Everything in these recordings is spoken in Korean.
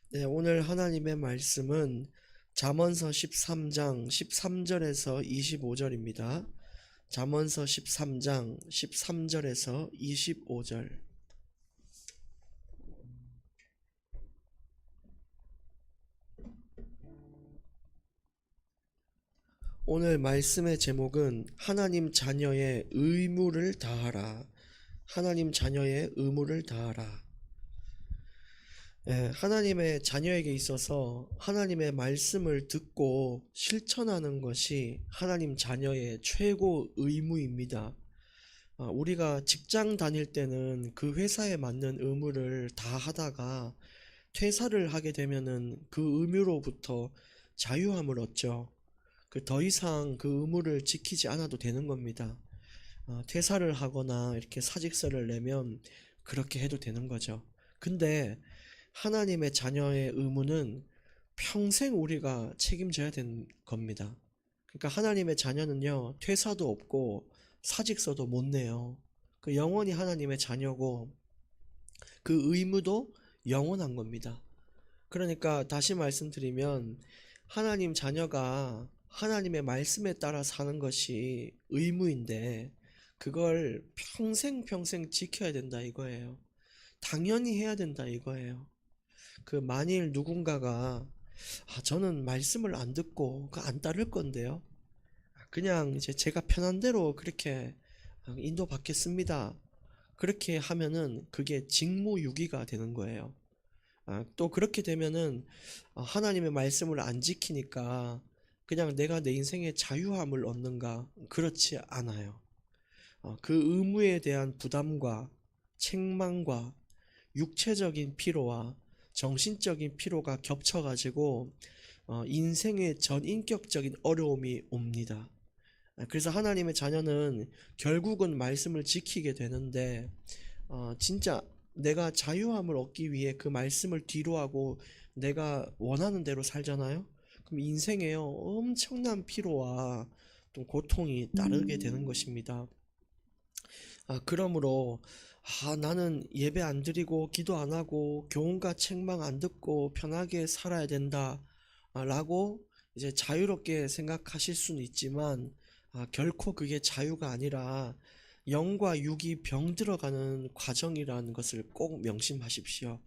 네, 오늘 하나님의 말씀은 잠언서 13장 13절에서 25절입니다. 잠언서 13장 13절에서 25절. 오늘 말씀의 제목은 하나님 자녀의 의무를 다하라. 하나님 자녀의 의무를 다하라. 하나님의 자녀에게 있어서 하나님의 말씀을 듣고 실천하는 것이 하나님 자녀의 최고 의무입니다. 우리가 직장 다닐 때는 그 회사에 맞는 의무를 다 하다가 퇴사를 하게 되면은 그 의무로부터 자유함을 얻죠. 더 이상 그 의무를 지키지 않아도 되는 겁니다. 퇴사를 하거나 이렇게 사직서를 내면 그렇게 해도 되는 거죠. 근데 하나님의 자녀의 의무는 평생 우리가 책임져야 되는 겁니다. 그러니까 하나님의 자녀는요, 퇴사도 없고 사직서도 못 내요. 영원히 하나님의 자녀고 그 의무도 영원한 겁니다. 그러니까 다시 말씀드리면 하나님 자녀가 하나님의 말씀에 따라 사는 것이 의무인데 그걸 평생 지켜야 된다 이거예요. 당연히 해야 된다 이거예요. 만일 누군가가 저는 말씀을 안 듣고 안 따를 건데요. 그냥 이제 제가 편한 대로 그렇게 인도받겠습니다. 그렇게 하면은 그게 직무유기가 되는 거예요. 또 그렇게 되면은 하나님의 말씀을 안 지키니까 그냥 내가 내 인생의 자유함을 얻는가? 그렇지 않아요. 그 의무에 대한 부담과 책망과 육체적인 피로와 정신적인 피로가 겹쳐가지고 인생의 전인격적인 어려움이 옵니다. 그래서 하나님의 자녀는 결국은 말씀을 지키게 되는데 진짜 내가 자유함을 얻기 위해 그 말씀을 뒤로하고 내가 원하는 대로 살잖아요. 그럼 인생에요 엄청난 피로와 또 고통이 따르게 되는 것입니다. 그러므로 나는 예배 안 드리고 기도 안 하고 교훈과 책망 안 듣고 편하게 살아야 된다 라고 이제 자유롭게 생각하실 수는 있지만 결코 그게 자유가 아니라 영과 육이 병들어가는 과정이라는 것을 꼭 명심하십시오.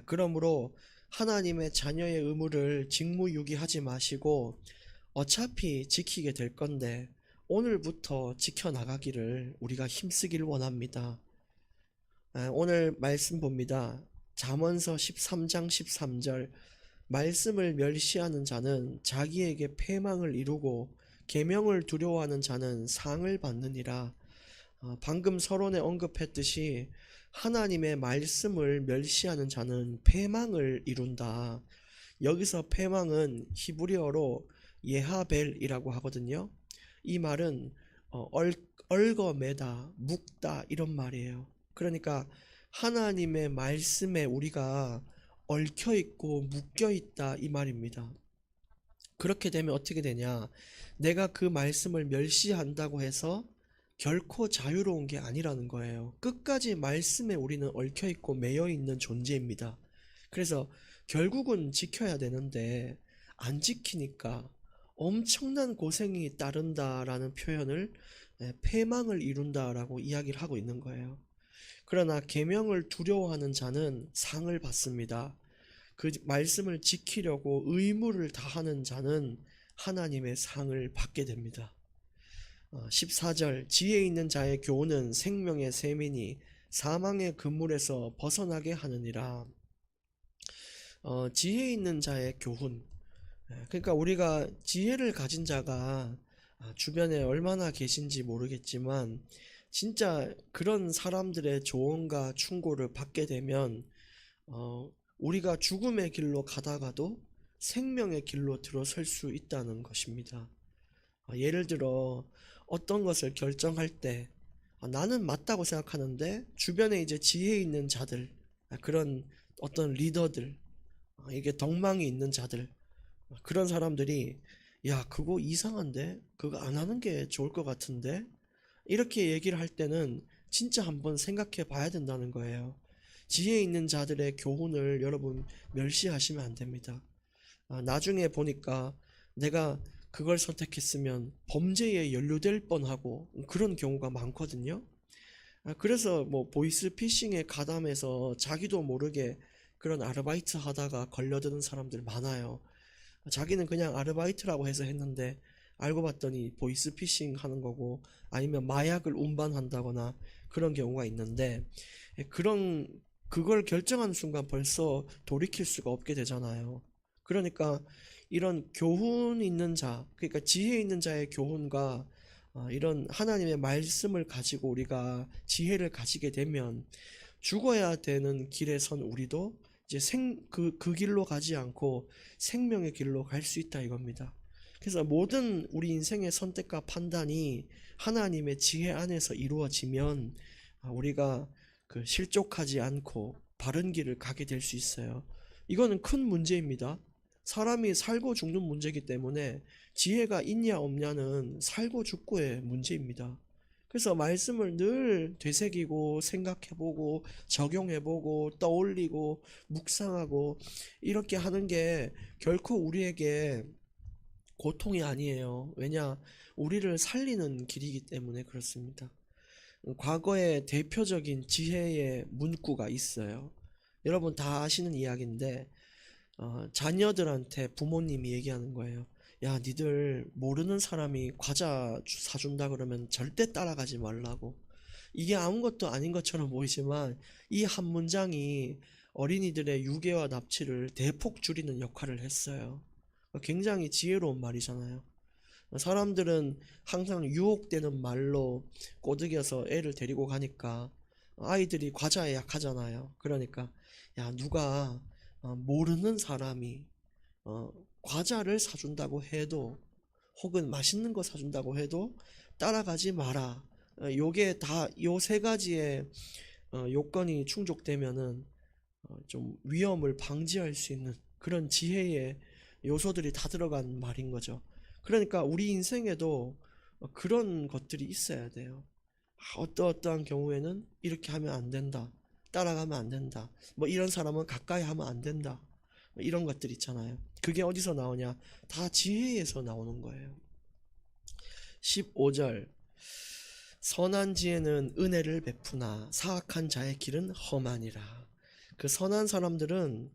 그러므로 하나님의 자녀의 의무를 직무유기하지 마시고 어차피 지키게 될 건데 오늘부터 지켜나가기를 우리가 힘쓰길 원합니다. 오늘 말씀 봅니다. 잠언서 13장 13절. 말씀을 멸시하는 자는 자기에게 패망을 이루고 계명을 두려워하는 자는 상을 받느니라. 방금 서론에 언급했듯이 하나님의 말씀을 멸시하는 자는 패망을 이룬다. 여기서 패망은 히브리어로 예하벨이라고 하거든요. 이 말은 얽어매다, 묶다 이런 말이에요. 그러니까 하나님의 말씀에 우리가 얽혀 있고 묶여 있다 이 말입니다. 그렇게 되면 어떻게 되냐? 내가 그 말씀을 멸시한다고 해서 결코 자유로운 게 아니라는 거예요. 끝까지 말씀에 우리는 얽혀 있고 매여 있는 존재입니다. 그래서 결국은 지켜야 되는데 안 지키니까 엄청난 고생이 따른다라는 표현을 패망을 이룬다라고 이야기를 하고 있는 거예요. 그러나 계명을 두려워하는 자는 상을 받습니다. 그 말씀을 지키려고 의무를 다하는 자는 하나님의 상을 받게 됩니다. 14절 지혜 있는 자의 교훈은 생명의 샘이니 사망의 그물에서 벗어나게 하느니라. 지혜 있는 자의 교훈. 그러니까 우리가 지혜를 가진 자가 주변에 얼마나 계신지 모르겠지만 진짜 그런 사람들의 조언과 충고를 받게 되면 우리가 죽음의 길로 가다가도 생명의 길로 들어설 수 있다는 것입니다. 예를 들어 어떤 것을 결정할 때 나는 맞다고 생각하는데 주변에 이제 지혜 있는 자들, 그런 어떤 리더들, 이게 덕망이 있는 자들, 그런 사람들이 야 그거 이상한데 그거 안 하는 게 좋을 것 같은데 이렇게 얘기를 할 때는 진짜 한번 생각해 봐야 된다는 거예요. 지혜 있는 자들의 교훈을 여러분 멸시하시면 안 됩니다. 나중에 보니까 내가 그걸 선택했으면 범죄에 연루될 뻔하고 그런 경우가 많거든요. 그래서 뭐 보이스피싱에 가담해서 자기도 모르게 그런 아르바이트 하다가 걸려드는 사람들 많아요. 자기는 그냥 아르바이트라고 해서 했는데 알고 봤더니 보이스피싱 하는 거고, 아니면 마약을 운반한다거나 그런 경우가 있는데, 그런 그걸 결정하는 순간 벌써 돌이킬 수가 없게 되잖아요. 그러니까 이런 교훈 있는 자, 그러니까 지혜 있는 자의 교훈과 이런 하나님의 말씀을 가지고 우리가 지혜를 가지게 되면 죽어야 되는 길에 선 우리도 이제 그 길로 가지 않고 생명의 길로 갈 수 있다 이겁니다. 그래서 모든 우리 인생의 선택과 판단이 하나님의 지혜 안에서 이루어지면 우리가 그 실족하지 않고 바른 길을 가게 될 수 있어요. 이거는 큰 문제입니다. 사람이 살고 죽는 문제이기 때문에 지혜가 있냐 없냐는 살고 죽고의 문제입니다. 그래서 말씀을 늘 되새기고 생각해보고 적용해보고 떠올리고 묵상하고 이렇게 하는 게 결코 우리에게 고통이 아니에요. 왜냐? 우리를 살리는 길이기 때문에 그렇습니다. 과거에 대표적인 지혜의 문구가 있어요. 여러분 다 아시는 이야기인데 자녀들한테 부모님이 얘기하는 거예요. 야, 니들 모르는 사람이 과자 사준다 그러면 절대 따라가지 말라고. 이게 아무것도 아닌 것처럼 보이지만 이 한 문장이 어린이들의 유괴와 납치를 대폭 줄이는 역할을 했어요. 굉장히 지혜로운 말이잖아요. 사람들은 항상 유혹되는 말로 꼬드겨서 애를 데리고 가니까 아이들이 과자에 약하잖아요. 그러니까 야, 누가 모르는 사람이 과자를 사준다고 해도, 혹은 맛있는 거 사준다고 해도 따라가지 마라. 요게 다 요 세 가지의 요건이 충족되면은 좀 위험을 방지할 수 있는 그런 지혜의 요소들이 다 들어간 말인 거죠. 그러니까 우리 인생에도 그런 것들이 있어야 돼요. 어떠한 경우에는 이렇게 하면 안 된다. 따라가면 안 된다. 뭐 이런 사람은 가까이 하면 안 된다. 뭐 이런 것들 있잖아요. 그게 어디서 나오냐? 다 지혜에서 나오는 거예요. 15절. 선한 지혜는 은혜를 베푸나 사악한 자의 길은 험하니라. 그 선한 사람들은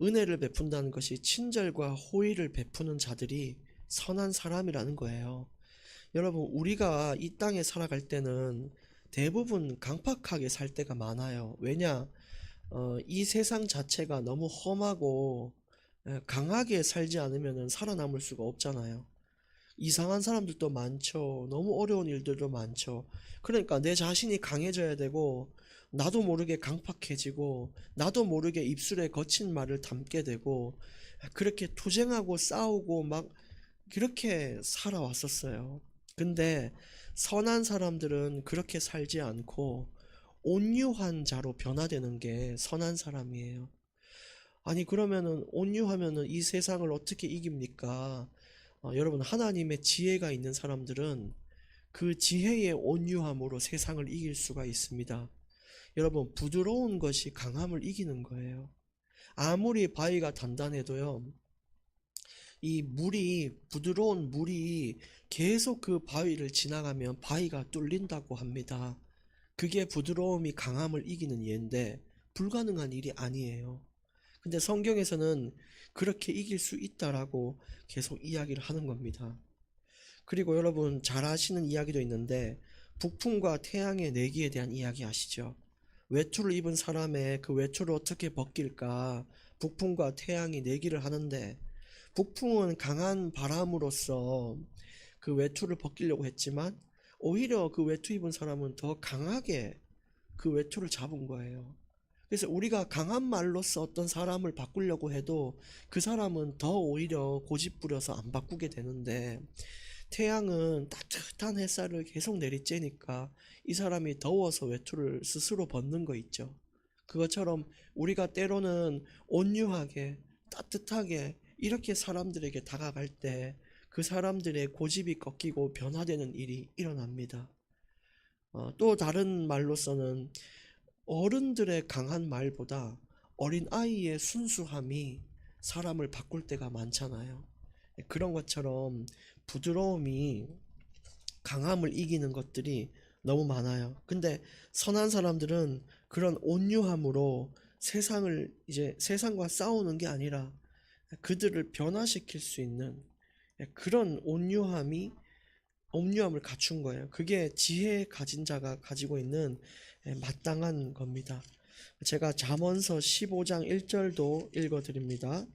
은혜를 베푼다는 것이 친절과 호의를 베푸는 자들이 선한 사람이라는 거예요. 여러분, 우리가 이 땅에 살아갈 때는 대부분 강팍하게 살 때가 많아요. 왜냐? 이 세상 자체가 너무 험하고 강하게 살지 않으면 살아남을 수가 없잖아요. 이상한 사람들도 많죠. 너무 어려운 일들도 많죠. 그러니까 내 자신이 강해져야 되고, 나도 모르게 강팍해지고, 나도 모르게 입술에 거친 말을 담게 되고, 그렇게 투쟁하고 싸우고 막 그렇게 살아왔었어요. 근데 선한 사람들은 그렇게 살지 않고 온유한 자로 변화되는 게 선한 사람이에요. 아니, 그러면은 온유하면은 이 세상을 어떻게 이깁니까? 여러분, 하나님의 지혜가 있는 사람들은 그 지혜의 온유함으로 세상을 이길 수가 있습니다. 여러분, 부드러운 것이 강함을 이기는 거예요. 아무리 바위가 단단해도요, 이 물이, 부드러운 물이 계속 그 바위를 지나가면 바위가 뚫린다고 합니다. 그게 부드러움이 강함을 이기는 예인데 불가능한 일이 아니에요. 근데 성경에서는 그렇게 이길 수 있다라고 계속 이야기를 하는 겁니다. 그리고 여러분 잘 아시는 이야기도 있는데, 북풍과 태양의 내기에 대한 이야기 아시죠? 외투를 입은 사람의 그 외투를 어떻게 벗길까 북풍과 태양이 내기를 하는데, 북풍은 강한 바람으로써 그 외투를 벗기려고 했지만 오히려 그 외투 입은 사람은 더 강하게 그 외투를 잡은 거예요. 그래서 우리가 강한 말로써 어떤 사람을 바꾸려고 해도 그 사람은 더 오히려 고집 부려서 안 바꾸게 되는데, 태양은 따뜻한 햇살을 계속 내리쬐니까 이 사람이 더워서 외투를 스스로 벗는 거 있죠. 그것처럼 우리가 때로는 온유하게 따뜻하게 이렇게 사람들에게 다가갈 때 그 사람들의 고집이 꺾이고 변화되는 일이 일어납니다. 또 다른 말로서는 어른들의 강한 말보다 어린아이의 순수함이 사람을 바꿀 때가 많잖아요. 그런 것처럼 부드러움이 강함을 이기는 것들이 너무 많아요. 근데 선한 사람들은 그런 온유함으로 세상과 싸우는 게 아니라 그들을 변화시킬 수 있는 그런 온유함을 갖춘 거예요. 그게 지혜 가진 자가 가지고 있는 마땅한 겁니다. 제가 잠언서 15장 1절도 읽어드립니다.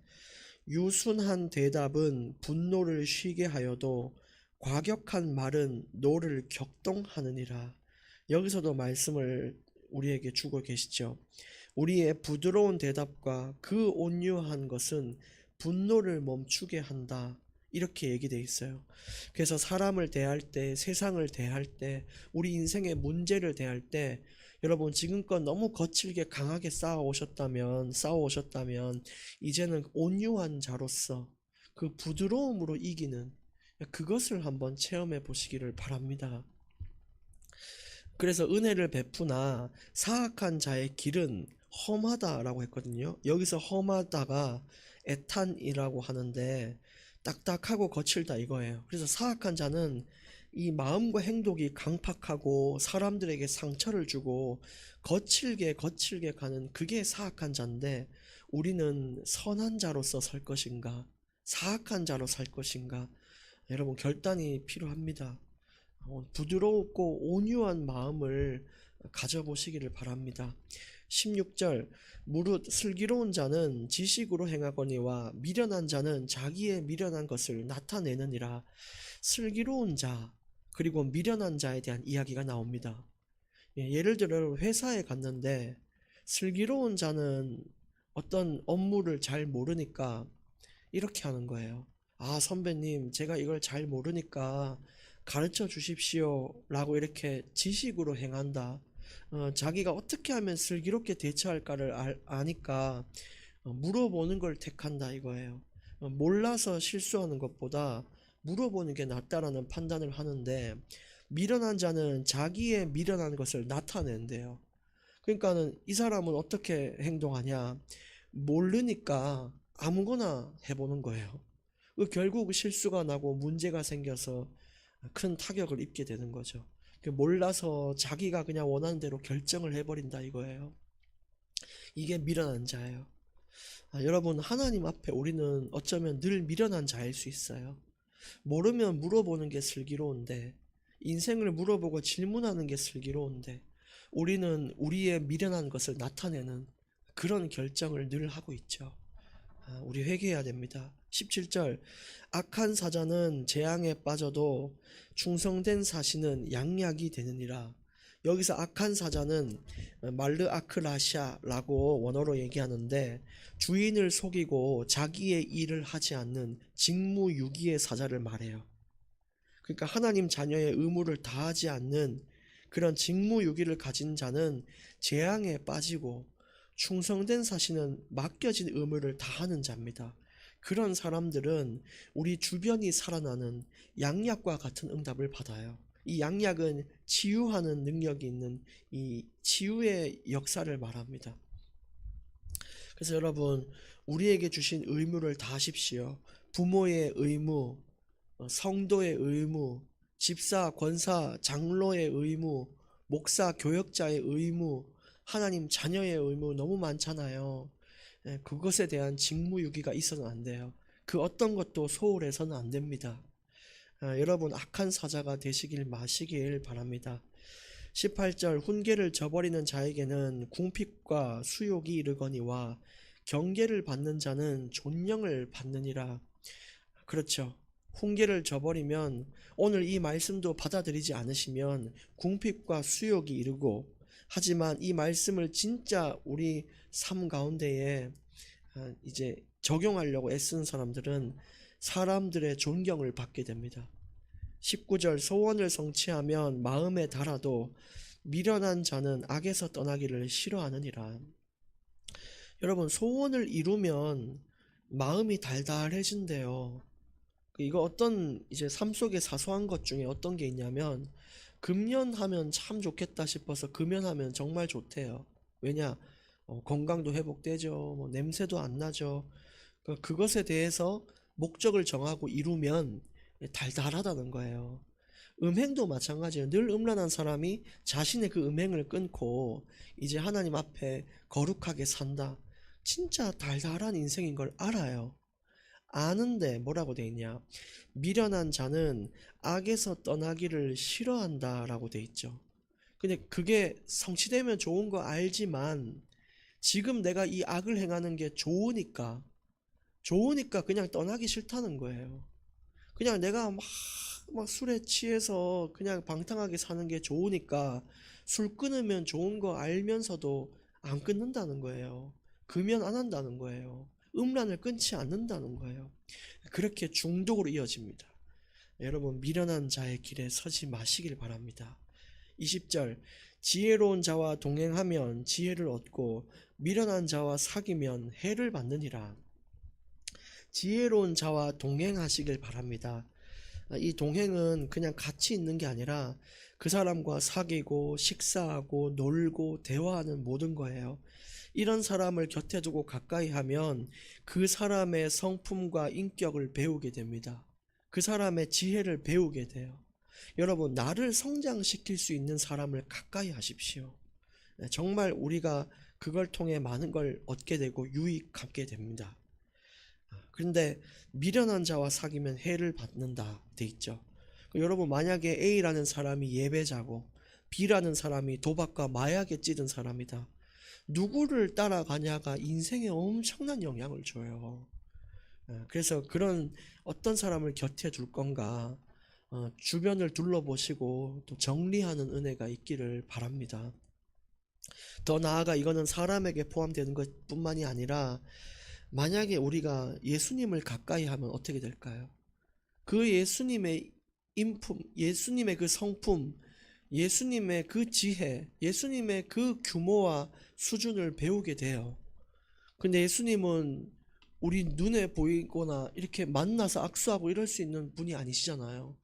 유순한 대답은 분노를 쉬게 하여도 과격한 말은 노를 격동하느니라. 여기서도 말씀을 우리에게 주고 계시죠. 우리의 부드러운 대답과 그 온유한 것은 분노를 멈추게 한다. 이렇게 얘기되어 있어요. 그래서 사람을 대할 때, 세상을 대할 때, 우리 인생의 문제를 대할 때, 여러분 지금껏 너무 거칠게 강하게 싸워오셨다면 이제는 온유한 자로서 그 부드러움으로 이기는 그것을 한번 체험해 보시기를 바랍니다. 그래서 은혜를 베푸나 사악한 자의 길은 험하다라고 했거든요. 여기서 험하다가 애탄이라고 하는데 딱딱하고 거칠다 이거예요. 그래서 사악한 자는 이 마음과 행동이 강팍하고 사람들에게 상처를 주고 거칠게 가는 그게 사악한 자인데, 우리는 선한 자로서 살 것인가 사악한 자로 살 것인가, 여러분 결단이 필요합니다. 부드럽고 온유한 마음을 가져보시기를 바랍니다. 16절 무릇 슬기로운 자는 지식으로 행하거니와 미련한 자는 자기의 미련한 것을 나타내느니라. 슬기로운 자 그리고 미련한 자에 대한 이야기가 나옵니다. 예를 들어 회사에 갔는데 슬기로운 자는 어떤 업무를 잘 모르니까 이렇게 하는 거예요. 아, 선배님, 제가 이걸 잘 모르니까 가르쳐 주십시오. 라고 이렇게 지식으로 행한다. 자기가 어떻게 하면 슬기롭게 대처할까를 아니까 물어보는 걸 택한다 이거예요. 몰라서 실수하는 것보다 물어보는 게 낫다라는 판단을 하는데, 미련한 자는 자기의 미련한 것을 나타낸대요. 그러니까는 이 사람은 어떻게 행동하냐? 모르니까 아무거나 해보는 거예요. 결국 실수가 나고 문제가 생겨서 큰 타격을 입게 되는 거죠. 몰라서 자기가 그냥 원하는 대로 결정을 해버린다 이거예요. 이게 미련한 자예요. 여러분, 하나님 앞에 우리는 어쩌면 늘 미련한 자일 수 있어요. 모르면 물어보는 게 슬기로운데, 인생을 물어보고 질문하는 게 슬기로운데, 우리는 우리의 미련한 것을 나타내는 그런 결정을 늘 하고 있죠. 우리 회개해야 됩니다. 17절 악한 사자는 재앙에 빠져도 충성된 사신은 양약이 되느니라. 여기서 악한 사자는 말르아크라샤라고 원어로 얘기하는데, 주인을 속이고 자기의 일을 하지 않는 직무유기의 사자를 말해요. 그러니까 하나님 자녀의 의무를 다하지 않는 그런 직무유기를 가진 자는 재앙에 빠지고, 충성된 사신은 맡겨진 의무를 다하는 자입니다. 그런 사람들은 우리 주변이 살아나는 양약과 같은 응답을 받아요. 이 양약은 치유하는 능력이 있는 이 치유의 역사를 말합니다. 그래서 여러분, 우리에게 주신 의무를 다하십시오. 부모의 의무, 성도의 의무, 집사, 권사, 장로의 의무, 목사, 교역자의 의무, 하나님 자녀의 의무 너무 많잖아요. 그것에 대한 직무유기가 있어서는 안 돼요. 그 어떤 것도 소홀해서는 안 됩니다. 여러분, 악한 사자가 되시길 마시길 바랍니다. 18절 훈계를 저버리는 자에게는 궁핍과 수욕이 이르거니와 경계를 받는 자는 존령을 받느니라. 그렇죠. 훈계를 저버리면, 오늘 이 말씀도 받아들이지 않으시면 궁핍과 수욕이 이르고, 하지만 이 말씀을 진짜 우리 삶 가운데에 이제 적용하려고 애쓰는 사람들은 사람들의 존경을 받게 됩니다. 19절 소원을 성취하면 마음에 달아도 미련한 자는 악에서 떠나기를 싫어하느니라. 여러분, 소원을 이루면 마음이 달달해진대요. 이거 어떤 이제 삶 속의 사소한 것 중에 어떤 게 있냐면, 금연하면 참 좋겠다 싶어서 금연하면 정말 좋대요. 왜냐? 건강도 회복되죠. 뭐 냄새도 안 나죠. 그것에 대해서 목적을 정하고 이루면 달달하다는 거예요. 음행도 마찬가지예요. 늘 음란한 사람이 자신의 그 음행을 끊고 이제 하나님 앞에 거룩하게 산다. 진짜 달달한 인생인 걸 알아요. 아는데 뭐라고 돼 있냐? 미련한 자는 악에서 떠나기를 싫어한다라고 돼 있죠. 근데 그게 성취되면 좋은 거 알지만 지금 내가 이 악을 행하는 게 좋으니까 그냥 떠나기 싫다는 거예요. 그냥 내가 막 술에 취해서 그냥 방탕하게 사는 게 좋으니까 술 끊으면 좋은 거 알면서도 안 끊는다는 거예요. 금연 안 한다는 거예요. 음란을 끊지 않는다는 거예요. 그렇게 중독으로 이어집니다. 여러분, 미련한 자의 길에 서지 마시길 바랍니다. 20절, 지혜로운 자와 동행하면 지혜를 얻고 미련한 자와 사귀면 해를 받느니라. 지혜로운 자와 동행하시길 바랍니다. 이 동행은 그냥 같이 있는 게 아니라 그 사람과 사귀고 식사하고 놀고 대화하는 모든 거예요. 이런 사람을 곁에 두고 가까이 하면 그 사람의 성품과 인격을 배우게 됩니다. 그 사람의 지혜를 배우게 돼요. 여러분, 나를 성장시킬 수 있는 사람을 가까이 하십시오. 정말 우리가 그걸 통해 많은 걸 얻게 되고 유익 갖게 됩니다. 그런데 미련한 자와 사귀면 해를 받는다 돼 있죠. 여러분, 만약에 A라는 사람이 예배자고 B라는 사람이 도박과 마약에 찌든 사람이다. 누구를 따라가냐가 인생에 엄청난 영향을 줘요. 그래서 그런 어떤 사람을 곁에 둘 건가 주변을 둘러보시고 또 정리하는 은혜가 있기를 바랍니다. 더 나아가 이거는 사람에게 포함되는 것뿐만이 아니라 만약에 우리가 예수님을 가까이 하면 어떻게 될까요? 그 예수님의 인품, 예수님의 그 성품, 예수님의 그 지혜, 예수님의 그 규모와 수준을 배우게 돼요. 근데 예수님은 우리 눈에 보이거나 이렇게 만나서 악수하고 이럴 수 있는 분이 아니시잖아요.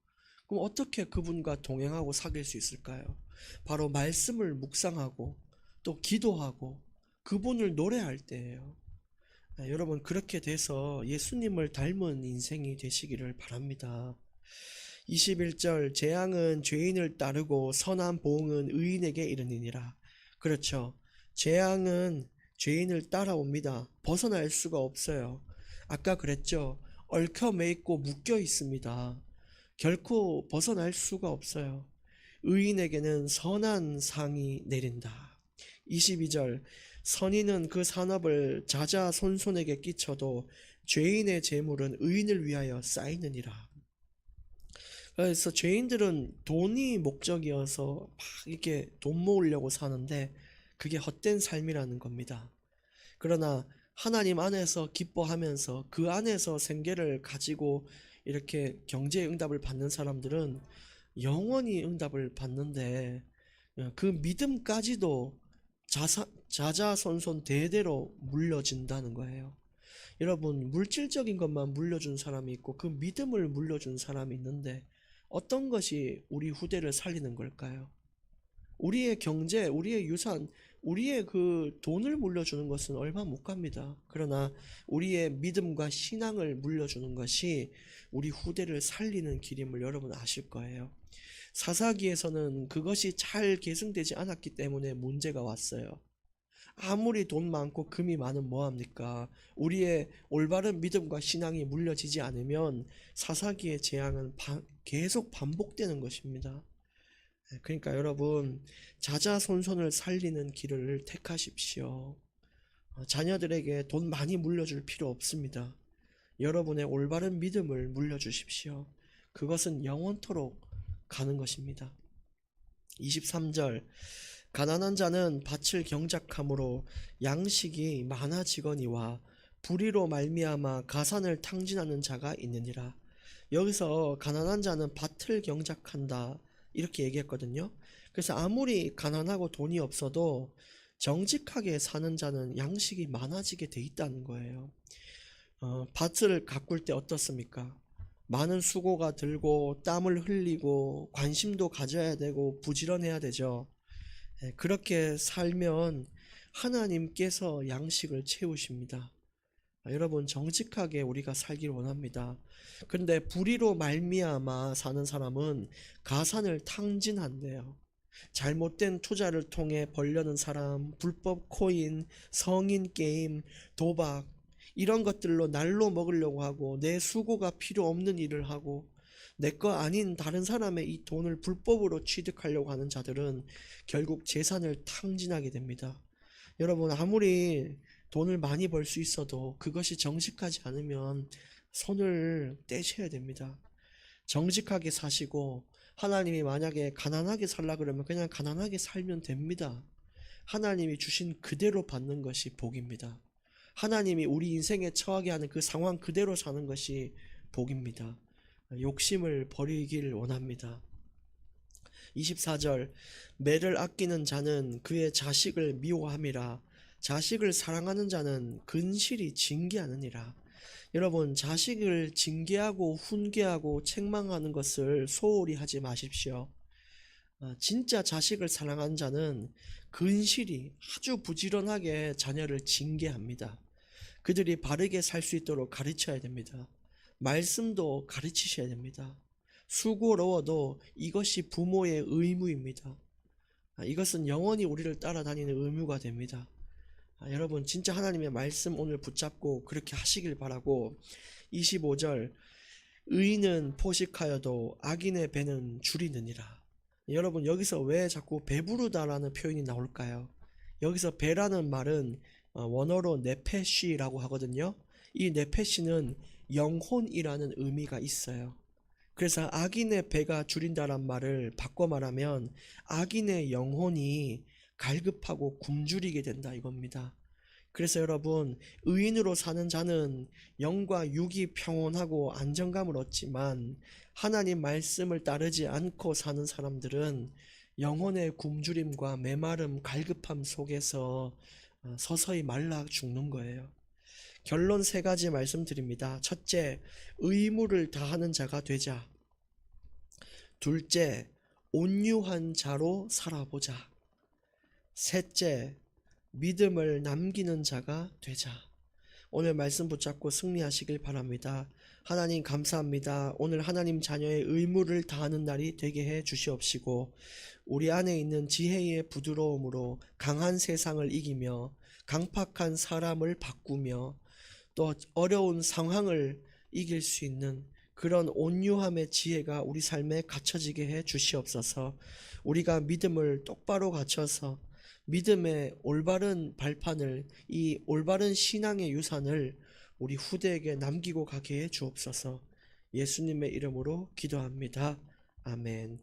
그럼 어떻게 그분과 동행하고 사귈 수 있을까요? 바로 말씀을 묵상하고 또 기도하고 그분을 노래할 때예요. 여러분, 그렇게 돼서 예수님을 닮은 인생이 되시기를 바랍니다. 21절, 재앙은 죄인을 따르고 선한 보응은 의인에게 이르느니라. 그렇죠. 재앙은 죄인을 따라옵니다. 벗어날 수가 없어요. 아까 그랬죠. 얽혀 매이고 묶여 있습니다. 결코 벗어날 수가 없어요. 의인에게는 선한 상이 내린다. 22절, 선인은 그 산업을 자자손손에게 끼쳐도 죄인의 재물은 의인을 위하여 쌓이느니라. 그래서 죄인들은 돈이 목적이어서 막 이렇게 돈 모으려고 사는데 그게 헛된 삶이라는 겁니다. 그러나 하나님 안에서 기뻐하면서 그 안에서 생계를 가지고 이렇게 경제의 응답을 받는 사람들은 영원히 응답을 받는데 그 믿음까지도 자자손손 대대로 물려진다는 거예요. 여러분, 물질적인 것만 물려준 사람이 있고 그 믿음을 물려준 사람이 있는데 어떤 것이 우리 후대를 살리는 걸까요? 우리의 경제, 우리의 유산, 우리의 그 돈을 물려주는 것은 얼마 못 갑니다. 그러나 우리의 믿음과 신앙을 물려주는 것이 우리 후대를 살리는 길임을 여러분 아실 거예요. 사사기에서는 그것이 잘 계승되지 않았기 때문에 문제가 왔어요. 아무리 돈 많고 금이 많으면 뭐합니까? 우리의 올바른 믿음과 신앙이 물려지지 않으면 사사기의 재앙은 계속 반복되는 것입니다. 그러니까 여러분, 자자손손을 살리는 길을 택하십시오. 자녀들에게 돈 많이 물려줄 필요 없습니다. 여러분의 올바른 믿음을 물려주십시오. 그것은 영원토록 가는 것입니다. 23절, 가난한 자는 밭을 경작함으로 양식이 많아지거니와 불의로 말미암아 가산을 탕진하는 자가 있느니라. 여기서 가난한 자는 밭을 경작한다 이렇게 얘기했거든요. 그래서 아무리 가난하고 돈이 없어도 정직하게 사는 자는 양식이 많아지게 돼 있다는 거예요. 밭을 가꿀 때 어떻습니까? 많은 수고가 들고 땀을 흘리고 관심도 가져야 되고 부지런해야 되죠. 그렇게 살면 하나님께서 양식을 채우십니다. 여러분, 정직하게 우리가 살길 원합니다. 그런데 불의로 말미암아 사는 사람은 가산을 탕진한대요. 잘못된 투자를 통해 벌려는 사람, 불법 코인, 성인 게임, 도박, 이런 것들로 날로 먹으려고 하고 내 수고가 필요 없는 일을 하고 내 거 아닌 다른 사람의 이 돈을 불법으로 취득하려고 하는 자들은 결국 재산을 탕진하게 됩니다. 여러분, 아무리 돈을 많이 벌 수 있어도 그것이 정직하지 않으면 손을 떼셔야 됩니다. 정직하게 사시고 하나님이 만약에 가난하게 살라 그러면 그냥 가난하게 살면 됩니다. 하나님이 주신 그대로 받는 것이 복입니다. 하나님이 우리 인생에 처하게 하는 그 상황 그대로 사는 것이 복입니다. 욕심을 버리길 원합니다. 24절, 매를 아끼는 자는 그의 자식을 미워함이라. 자식을 사랑하는 자는 근실이 징계하느니라. 여러분, 자식을 징계하고 훈계하고 책망하는 것을 소홀히 하지 마십시오. 진짜 자식을 사랑하는 자는 근실히 아주 부지런하게 자녀를 징계합니다. 그들이 바르게 살 수 있도록 가르쳐야 됩니다. 말씀도 가르치셔야 됩니다. 수고로워도 이것이 부모의 의무입니다. 이것은 영원히 우리를 따라다니는 의무가 됩니다. 여러분, 진짜 하나님의 말씀 오늘 붙잡고 그렇게 하시길 바라고. 25절, 의인은 포식하여도 악인의 배는 줄이느니라. 여러분, 여기서 왜 자꾸 배부르다라는 표현이 나올까요? 여기서 배라는 말은 원어로 네페시라고 하거든요. 이 네페시는 영혼이라는 의미가 있어요. 그래서 악인의 배가 줄인다란 말을 바꿔 말하면 악인의 영혼이 갈급하고 굶주리게 된다 이겁니다. 그래서 여러분, 의인으로 사는 자는 영과 육이 평온하고 안정감을 얻지만 하나님 말씀을 따르지 않고 사는 사람들은 영혼의 굶주림과 메마름, 갈급함 속에서 서서히 말라 죽는 거예요. 결론 3가지 말씀드립니다. 첫째, 의무를 다하는 자가 되자. 둘째, 온유한 자로 살아보자. 셋째, 믿음을 남기는 자가 되자. 오늘 말씀 붙잡고 승리하시길 바랍니다. 하나님 감사합니다. 오늘 하나님 자녀의 의무를 다하는 날이 되게 해 주시옵시고 우리 안에 있는 지혜의 부드러움으로 강한 세상을 이기며 강팍한 사람을 바꾸며 또 어려운 상황을 이길 수 있는 그런 온유함의 지혜가 우리 삶에 갖춰지게 해 주시옵소서. 우리가 믿음을 똑바로 갖춰서 믿음의 올바른 발판을, 이 올바른 신앙의 유산을 우리 후대에게 남기고 가게 해 주옵소서. 예수님의 이름으로 기도합니다. 아멘.